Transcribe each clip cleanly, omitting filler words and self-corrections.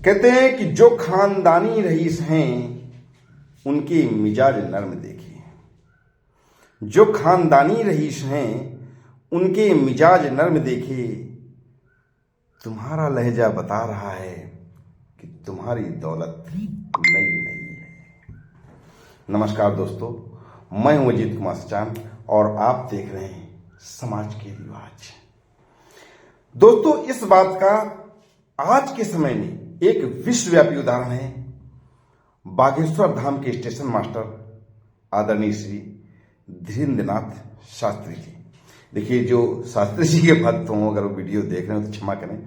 कहते हैं कि जो खानदानी रईस हैं उनके मिजाज नर्म देखे। जो खानदानी रईस हैं उनके मिजाज नर्म देखे। तुम्हारा लहजा बता रहा है कि तुम्हारी दौलत नई नई है। नमस्कार दोस्तों, मैं हूं अजीत कुमार सचान और आप देख रहे हैं समाज के रिवाज। दोस्तों, इस बात का आज के समय में एक विश्वव्यापी उदाहरण है बागेश्वर धाम के स्टेशन मास्टर आदरणीय श्री धीरेन्द्रनाथ शास्त्री जी। देखिए, जो शास्त्री जी के भक्त हों, अगर वो वीडियो देख रहे हो तो क्षमा करें,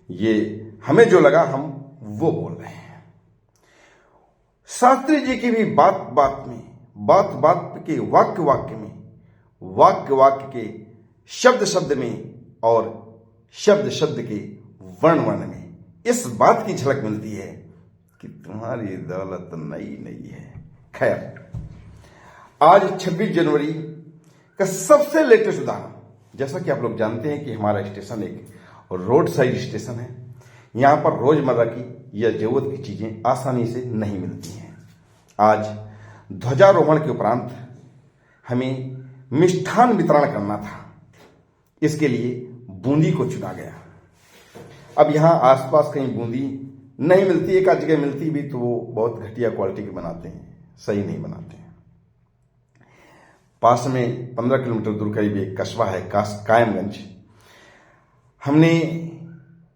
ये हमें जो लगा हम वो बोल रहे हैं। शास्त्री जी की भी बात बात में, बात बात के वाक्य वाक्य में, वाक्य वाक्य के शब्द शब्द में और शब्द शब्द के वर्ण वर्ण में इस बात की झलक मिलती है कि तुम्हारी दौलत नई नई है। खैर, आज 26 जनवरी का सबसे लेटेस्ट उदाहरण, जैसा कि आप लोग जानते हैं कि हमारा स्टेशन एक रोड साइड स्टेशन है। यहां पर रोजमर्रा की या जरूरत की चीजें आसानी से नहीं मिलती हैं। आज ध्वजारोहण के उपरांत हमें मिष्ठान वितरण करना था। इसके लिए बूंदी को चुना गया। अब यहां आसपास कहीं बूंदी नहीं मिलती, एक आध जगह मिलती भी तो वो बहुत घटिया क्वालिटी की बनाते हैं, सही नहीं बनाते हैं। पास में 15 किलोमीटर दूर करीब एक कस्बा है कायमगंज। हमने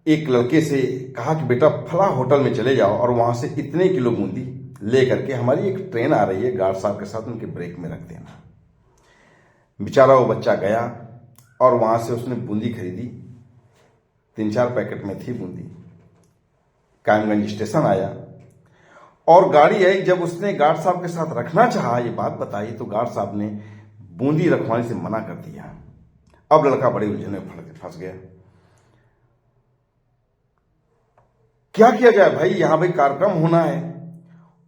एक लड़के से कहा कि बेटा फला होटल में चले जाओ और वहां से इतने किलो बूंदी ले करके, हमारी एक ट्रेन आ रही है, गार्ड साहब के साथ उनके ब्रेक में रख देना। बेचारा वो बच्चा गया और वहां से उसने बूंदी खरीदी। 3-4 पैकेट में थी बूंदी। कायमगंज स्टेशन आया और गाड़ी आई। जब उसने गार्ड साहब के साथ रखना चाहा, ये बात बताई, तो गार्ड साहब ने बूंदी रखवाने से मना कर दिया। अब लड़का बड़े उलझन में फंस गया। क्या किया जाए भाई, यहां भाई कार्यक्रम होना है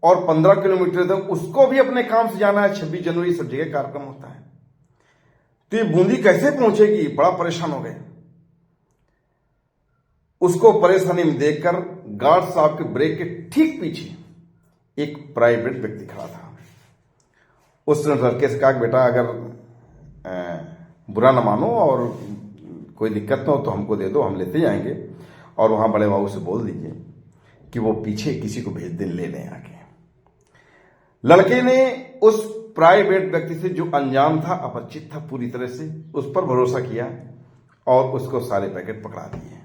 और 15 किलोमीटर तक उसको भी अपने काम से जाना है। 26 जनवरी सब जगह कार्यक्रम होता है, तो ये बूंदी कैसे पहुंचेगी? बड़ा परेशान हो गए। उसको परेशानी में देखकर गार्ड साहब के ब्रेक के ठीक पीछे एक प्राइवेट व्यक्ति खड़ा था। उस लड़के से कहा कि बेटा अगर बुरा ना मानो और कोई दिक्कत ना हो तो हमको दे दो, हम लेते जाएंगे। और वहां बड़े बाबू से बोल दीजिए कि वो पीछे किसी को भेज दे, ले लें आके। लड़के ने उस प्राइवेट व्यक्ति से, जो अनजान था, अपरिचित था पूरी तरह से, उस पर भरोसा किया और उसको सारे पैकेट पकड़ा दिए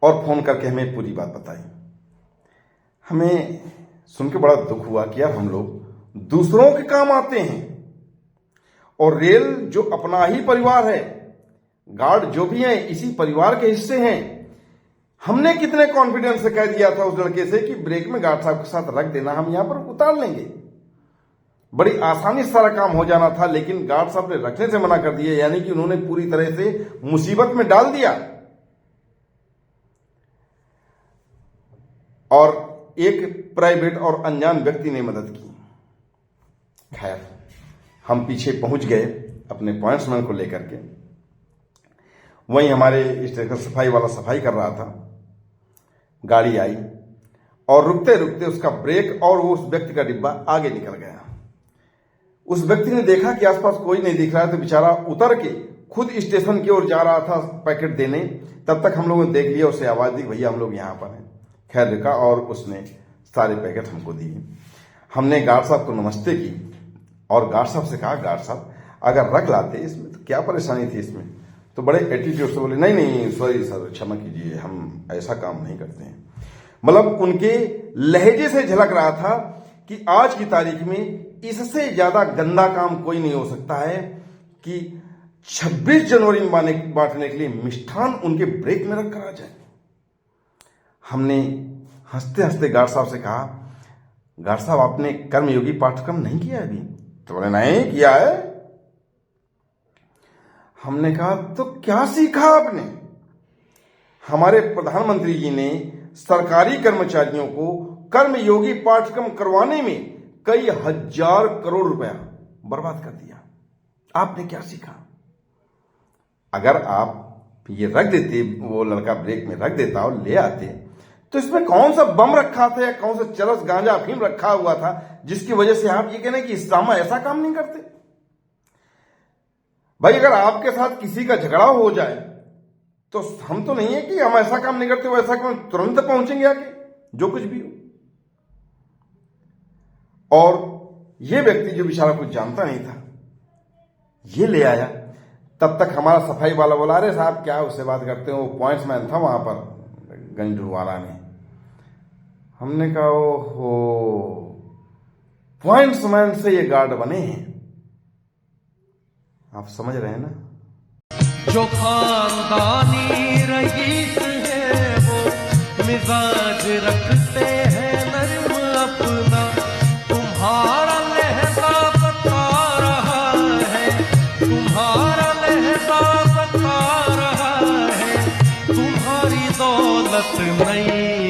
और फोन करके हमें पूरी बात बताई। हमें सुन के बड़ा दुख हुआ कि यार, हम लोग दूसरों के काम आते हैं और रेल जो अपना ही परिवार है, गार्ड जो भी हैं इसी परिवार के हिस्से हैं। हमने कितने कॉन्फिडेंस से कह दिया था उस लड़के से कि ब्रेक में गार्ड साहब के साथ रख देना, हम यहां पर उतार लेंगे। बड़ी आसानी से सारा काम हो जाना था, लेकिन गार्ड साहब ने रखने से मना कर दिया, यानी कि उन्होंने पूरी तरह से मुसीबत में डाल दिया। और एक प्राइवेट और अनजान व्यक्ति ने मदद की। खैर, हम पीछे पहुंच गए अपने पॉइंट्समैन को लेकर के। वहीं हमारे स्टेशन सफाई वाला सफाई कर रहा था। गाड़ी आई और रुकते रुकते उसका ब्रेक और वो उस व्यक्ति का डिब्बा आगे निकल गया। उस व्यक्ति ने देखा कि आसपास कोई नहीं दिख रहा है, तो बेचारा उतर के खुद स्टेशन की ओर जा रहा था पैकेट देने। तब तक हम लोगों ने देख लिया, उसे आवाज दी, भैया हम लोग यहां पर हैं। खैर रुका और उसने सारे पैकेट हमको दिए। हमने गार्ड साहब को नमस्ते की और गार्ड साहब से कहा, गार्ड साहब अगर रख लाते इसमें तो क्या परेशानी थी इसमें? तो बड़े एटीट्यूड से बोले, नहीं नहीं सॉरी सर, क्षमा कीजिए, हम ऐसा काम नहीं करते हैं। मतलब उनके लहजे से झलक रहा था कि आज की तारीख में इससे ज्यादा गंदा काम कोई नहीं हो सकता है कि 26 जनवरी में बांटने के लिए मिष्ठान उनके ब्रेक में रखकर आ जाए। हमने हंसते हंसते गार्ड साहब से कहा, गार्ड साहब आपने कर्मयोगी पाठ्यक्रम नहीं किया अभी? तो बोले नहीं किया है। हमने कहा तो क्या सीखा आपने? हमारे प्रधानमंत्री जी ने सरकारी कर्मचारियों को कर्मयोगी पाठ्यक्रम करवाने में कई हजार करोड़ रुपया बर्बाद कर दिया। आपने क्या सीखा? अगर आप ये रख देते, वो लड़का ब्रेक में रख देता और ले आते, तो इसमें कौन सा बम रखा था या कौन सा चरस गांजा अफीम रखा हुआ था जिसकी वजह से आप ये कहने कि इस्लामा ऐसा काम नहीं करते? भाई अगर आपके साथ किसी का झगड़ा हो जाए तो हम तो नहीं है कि हम ऐसा काम नहीं करते, वो ऐसा काम तुरंत पहुंचेंगे आके, जो कुछ भी हो। और ये व्यक्ति जो बेचारा कुछ जानता नहीं था, ये ले आया। तब तक हमारा सफाई वाला बोला, अरे साहब क्या उससे बात करते हो, वो पॉइंट्समैन था वहां पर गंजडुवाला में। हमने कहा ओहो, पॉइंट्समैन से ये गार्ड बने हैं, आप समझ रहे हैं ना। जो खानदानी रईस है वो मिजाज रखते हैं नर्म अपना, तुम्हारा लहजा बता रहा है, तुम्हारा लहजा बता रहा है, तुम्हारी दौलत नहीं